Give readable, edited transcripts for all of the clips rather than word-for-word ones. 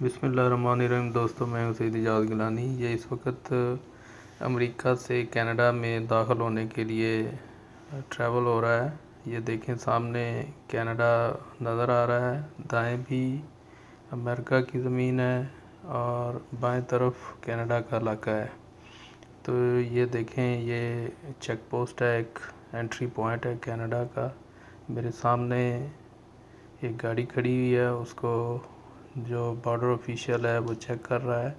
بسم اللہ الرحمن الرحیم دوستوں، میں ہوں سید اجاز گیلانی۔ یہ اس وقت امریکہ سے کینیڈا میں داخل ہونے کے لیے ٹریول ہو رہا ہے۔ یہ دیکھیں سامنے کینیڈا نظر آ رہا ہے، دائیں بھی امریکہ کی زمین ہے اور بائیں طرف کینیڈا کا علاقہ ہے۔ تو یہ دیکھیں، یہ چیک پوسٹ ہے، ایک انٹری پوائنٹ ہے کینیڈا کا۔ میرے سامنے ایک گاڑی کھڑی ہوئی ہے، اس کو جو بارڈر آفیشیل ہے وہ چیک کر رہا ہے،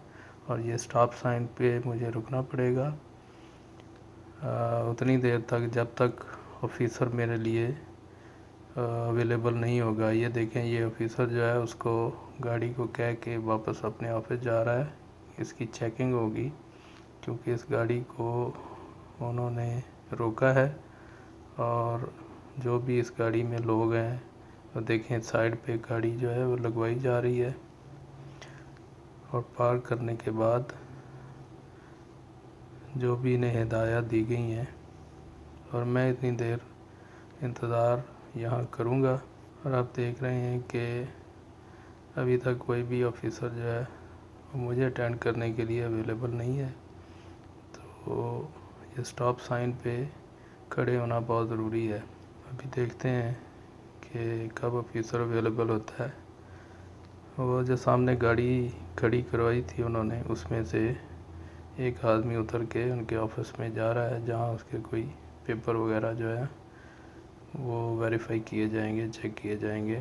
اور یہ سٹاپ سائن پہ مجھے رکنا پڑے گا اتنی دیر تک جب تک آفیسر میرے لیے اویلیبل نہیں ہوگا۔ یہ دیکھیں، یہ آفیسر جو ہے اس کو گاڑی کو کہہ کے واپس اپنے آفس جا رہا ہے۔ اس کی چیکنگ ہوگی کیونکہ اس گاڑی کو انہوں نے روکا ہے، اور جو بھی اس گاڑی میں لوگ ہیں وہ دیکھیں سائیڈ پہ گاڑی جو ہے وہ لگوائی جا رہی ہے، اور پارک کرنے کے بعد جو بھی انہیں ہدایات دی گئی ہیں، اور میں اتنی دیر انتظار یہاں کروں گا۔ اور آپ دیکھ رہے ہیں کہ ابھی تک کوئی بھی آفیسر جو ہے وہ مجھے اٹینڈ کرنے کے لیے اویلیبل نہیں ہے۔ تو یہ سٹاپ سائن پہ کھڑے ہونا بہت ضروری ہے۔ ابھی دیکھتے ہیں کہ کب آفیسر اویلیبل ہوتا ہے۔ وہ جو سامنے گاڑی کھڑی کروائی تھی انہوں نے، اس میں سے ایک آدمی اتر کے ان کے آفس میں جا رہا ہے، جہاں اس کے کوئی پیپر وغیرہ جو ہے وہ ویریفائی کیے جائیں گے، چیک کیے جائیں گے۔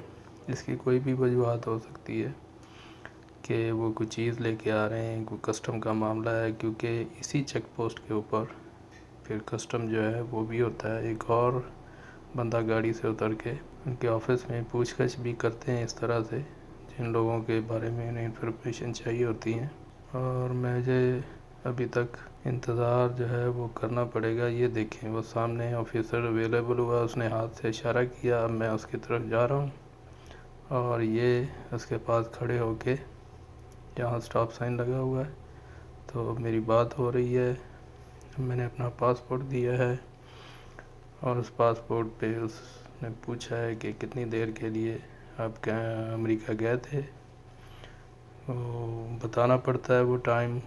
اس کی کوئی بھی وجوہات ہو سکتی ہے کہ وہ کوئی چیز لے کے آ رہے ہیں، کوئی کسٹم کا معاملہ ہے، کیونکہ اسی چیک پوسٹ کے اوپر پھر کسٹم جو ہے وہ بھی ہوتا ہے۔ ایک اور بندہ گاڑی سے اتر کے ان کے آفس میں پوچھ گچھ بھی کرتے ہیں، اس طرح سے جن لوگوں کے بارے میں انہیں انفارمیشن چاہیے ہوتی ہیں۔ اور مجھے ابھی تک انتظار جو ہے وہ کرنا پڑے گا۔ یہ دیکھیں، وہ سامنے آفیسر اویلیبل ہوا، اس نے ہاتھ سے اشارہ کیا، اب میں اس کی طرف جا رہا ہوں، اور یہ اس کے پاس کھڑے ہو کے جہاں سٹاپ سائن لگا ہوا ہے تو میری بات ہو رہی ہے۔ میں نے اپنا پاسپورٹ دیا ہے، اور اس پاسپورٹ پہ اس نے پوچھا ہے کہ کتنی دیر کے لیے آپ امریکہ گئے تھے۔ وہ بتانا پڑتا ہے وہ ٹائم،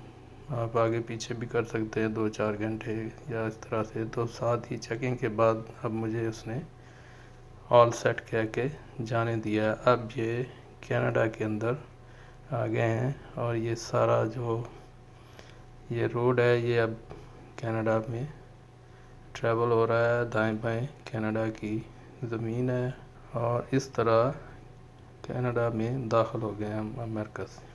آپ آگے پیچھے بھی کر سکتے ہیں، 2-4 گھنٹے یا اس طرح سے۔ تو ساتھ ہی چیکنگ کے بعد اب مجھے اس نے آل سیٹ کہہ کے جانے دیا۔ اب یہ کینیڈا کے اندر آ گئے ہیں، اور یہ سارا جو یہ روڈ ہے یہ اب کینیڈا میں ٹریول ہو رہا ہے، دائیں بائیں کینیڈا کی زمین ہے، اور اس طرح کینیڈا میں داخل ہو گئے ہم امریکہ سے۔